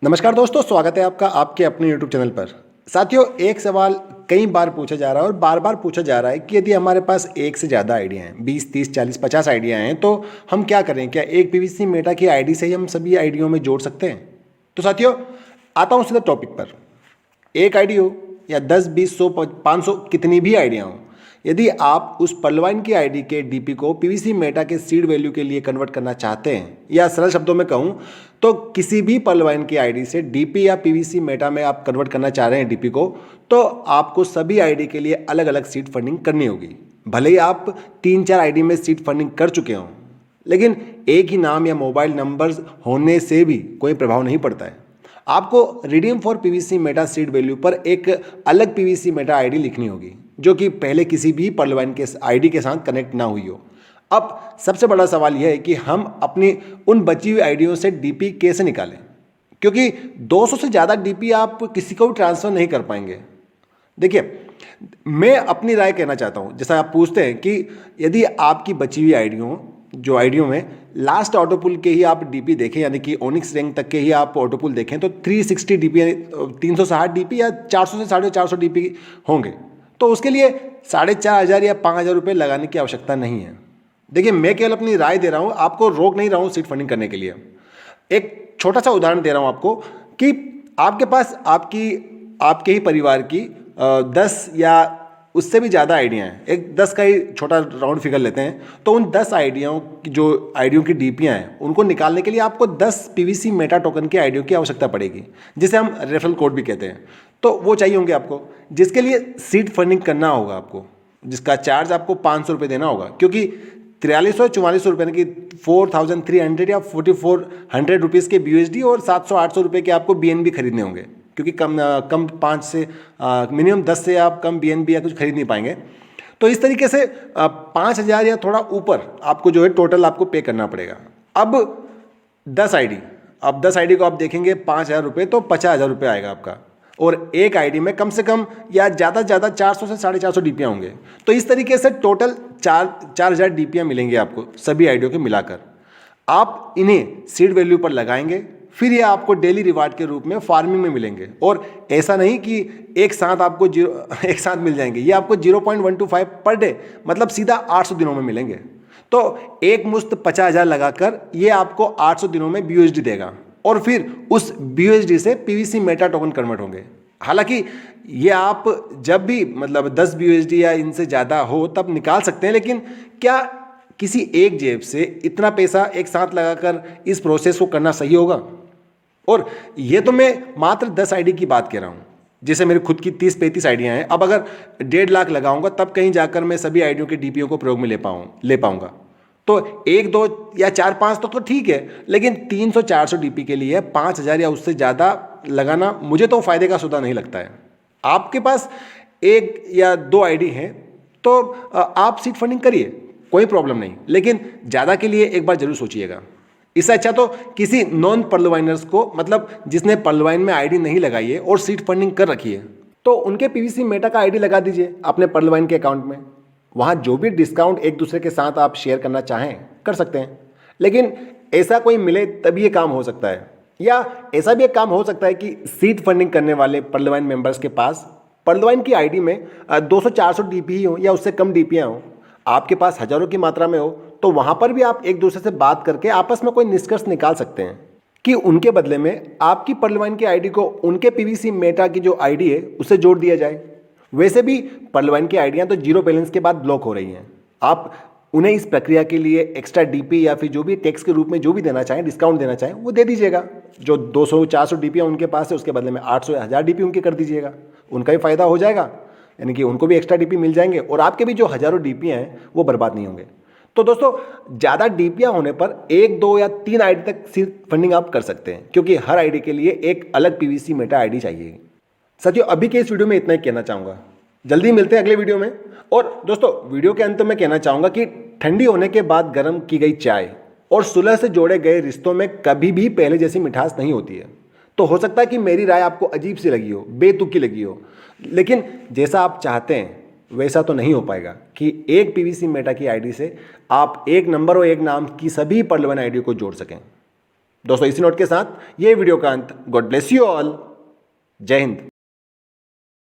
नमस्कार दोस्तों, स्वागत है आपका आपके अपने YouTube चैनल पर। साथियों, एक सवाल कई बार पूछा जा रहा है और बार बार पूछा जा रहा है कि यदि हमारे पास एक से ज़्यादा आइडिया हैं, 20, 30, 40, 50 आइडिया हैं, तो हम क्या करें? क्या एक पीवीसी मेटा की आईडी से ही हम सभी आइडियों में जोड़ सकते हैं? तो साथियों, आता हूँ सीधा टॉपिक पर। एक आईडी हो या 10, 20, 100, 500 कितनी भी आइडिया हो, यदि आप उस पलवाइन की आईडी के डीपी को पीवीसी मेटा के सीड वैल्यू के लिए कन्वर्ट करना चाहते हैं, या सरल शब्दों में कहूँ तो किसी भी पलवाइन की आईडी से डीपी या पीवीसी मेटा में आप कन्वर्ट करना चाह रहे हैं डीपी को, तो आपको सभी आईडी के लिए अलग अलग सीड फंडिंग करनी होगी। भले ही आप 3-4 आईडी में सीड फंडिंग कर चुके हों, लेकिन एक ही नाम या मोबाइल नंबर्स होने से भी कोई प्रभाव नहीं पड़ता है। आपको redeem for PVC Meta seed value पर एक अलग पीवीसी मेटा आईडी लिखनी होगी, जो कि पहले किसी भी पलवाइन के आईडी के साथ कनेक्ट ना हुई हो। अब सबसे बड़ा सवाल यह है कि हम अपनी उन बची हुई आईडियों से डीपी कैसे निकालें, क्योंकि 200 से ज़्यादा डीपी आप किसी को भी ट्रांसफ़र नहीं कर पाएंगे। देखिए, मैं अपनी राय कहना चाहता हूँ। जैसा आप पूछते हैं कि यदि आपकी बची हुई आईडियों में लास्ट ऑटोपुल के ही आप डीपी देखें, यानी कि ओनिक्स रैंक तक के ही आप ऑटोपुल देखें, तो 360 डीपी यानी 360 डीपी या 400 से 450 डीपी होंगे। तो उसके लिए 4,500 या 5,000 रुपये लगाने की आवश्यकता नहीं है। देखिए, मैं केवल अपनी राय दे रहा हूँ, आपको रोक नहीं रहा हूँ सीड फंडिंग करने के लिए। एक छोटा सा उदाहरण दे रहा हूँ आपको कि आपके पास आपके ही परिवार की 10 या उससे भी ज़्यादा आइडिया हैं। एक 10 का ही छोटा राउंड फिगर लेते हैं, तो उन 10 आइडियों की डीपियाँ हैं, उनको निकालने के लिए आपको 10 पीवीसी मेटा टोकन की आइडियो की आवश्यकता पड़ेगी, जिसे हम रेफरल कोड भी कहते हैं। तो वो चाहिए होंगे आपको, जिसके लिए सीड फंडिंग करना होगा आपको, जिसका चार्ज आपको 500 रुपये देना होगा, क्योंकि 4300-4400 रुपये यानी कि 4300 या 4400 रुपीज़ के BUSD और 700-800 रुपये के आपको BNB खरीदने होंगे, क्योंकि कम 5 से मिनिमम 10 से आप कम BNB या कुछ खरीद नहीं पाएंगे। तो इस तरीके से 5,000 या थोड़ा ऊपर आपको जो है टोटल आपको पे करना पड़ेगा। अब 10 आईडी को आप देखेंगे 5,000 रुपये, तो 50,000 रुपये आएगा आपका। और एक आईडी में कम से कम या ज़्यादा से ज़्यादा 400 से 450 डीपियाँ होंगे। तो इस तरीके से टोटल 4,000 डीपियाँ मिलेंगे आपको सभी आईडियों के मिलाकर। आप इन्हें सीड वैल्यू पर लगाएंगे, फिर ये आपको डेली रिवार्ड के रूप में फार्मिंग में मिलेंगे। और ऐसा नहीं कि एक साथ मिल जाएंगे, ये आपको 0.125 पर डे, मतलब सीधा 800 दिनों में मिलेंगे। तो एक मुश्त 50,000 लगाकर ये आपको 800 दिनों में BUSD देगा, और फिर उस BUSD से पीवीसी मेटा टोकन कन्वर्ट होंगे। हालांकि ये आप जब भी मतलब 10 BUSD या इनसे ज़्यादा हो तब निकाल सकते हैं, लेकिन क्या किसी एक जेब से इतना पैसा एक साथ लगाकर इस प्रोसेस को करना सही होगा? और ये तो मैं मात्र 10 आईडी की बात कह रहा हूँ, जैसे मेरी खुद की 30-35 आइडियाँ हैं। अब अगर 1.5 लाख लगाऊंगा तब कहीं जाकर मैं सभी आईडियों के डीपीओ को प्रयोग में ले पाऊंगा। तो 1, 2 या 4, 5 तो ठीक है, लेकिन 300-400 डीपी के लिए 5,000 या उससे ज़्यादा लगाना मुझे तो फायदे का सौदा नहीं लगता है। आपके पास 1 या 2 आईडी हैं तो आप सीड फंडिंग करिए, कोई प्रॉब्लम नहीं, लेकिन ज़्यादा के लिए एक बार जरूर सोचिएगा। इससे अच्छा तो किसी नॉन पर्लवाइनर्स को, मतलब जिसने पर्लवाइन में आईडी नहीं लगाई है और सीड फंडिंग कर रखी है, तो उनके पीवीसी मेटा का आईडी लगा दीजिए अपने पर्लवाइन के अकाउंट में। वहाँ जो भी डिस्काउंट एक दूसरे के साथ आप शेयर करना चाहें कर सकते हैं, लेकिन ऐसा कोई मिले तभी ये काम हो सकता है। या ऐसा भी एक काम हो सकता है कि सीड फंडिंग करने वाले पर्लवाइन मेंबर्स के पास पर्लवाइन की आईडी में 200-400 डीपी ही हो या उससे कम डीपियाँ हो, आपके पास हज़ारों की मात्रा में हो, तो वहाँ पर भी आप एक दूसरे से बात करके आपस में कोई निष्कर्ष निकाल सकते हैं कि उनके बदले में आपकी पर्लवाइन की आईडी को उनके पीवीसी मेटा की जो आईडी है उससे जोड़ दिया जाए। वैसे भी पर्लवाइन की आइडियाँ तो जीरो बैलेंस के बाद ब्लॉक हो रही हैं। आप उन्हें इस प्रक्रिया के लिए एक्स्ट्रा डीपी या फिर जो भी टैक्स के रूप में जो भी देना चाहें, डिस्काउंट देना चाहें, वो दे दीजिएगा। जो 200-400 डीपियाँ उनके पास है, उसके बदले में 800 या 1000 डीपी उनके कर दीजिएगा। उनका भी फायदा हो जाएगा, यानी कि उनको भी एक्स्ट्रा डीपी मिल जाएंगे, और आपके भी जो हज़ारों डीपियाँ हैं वो बर्बाद नहीं होंगे। तो दोस्तों, ज़्यादा डीपियाँ होने पर 1, 2 या 3 आईडी तक सीड फंडिंग आप कर सकते हैं, क्योंकि हर आईडी के लिए एक अलग पीवीसी मेटा आईडी चाहिए। साथियों, अभी के इस वीडियो में इतना ही कहना चाहूँगा। जल्दी मिलते हैं अगले वीडियो में। और दोस्तों, वीडियो के अंत में कहना चाहूँगा कि ठंडी होने के बाद गर्म की गई चाय और सुलह से जोड़े गए रिश्तों में कभी भी पहले जैसी मिठास नहीं होती है। तो हो सकता है कि मेरी राय आपको अजीब सी लगी हो, बेतुकी लगी हो, लेकिन जैसा आप चाहते हैं वैसा तो नहीं हो पाएगा कि एक पीवीसी मेटा की आईडी से आप एक नंबर और एक नाम की सभी पर्लवाइन आईडी को जोड़ सकें। दोस्तों इसी नोट के साथ ये वीडियो का अंत। God bless you all. जय हिंद।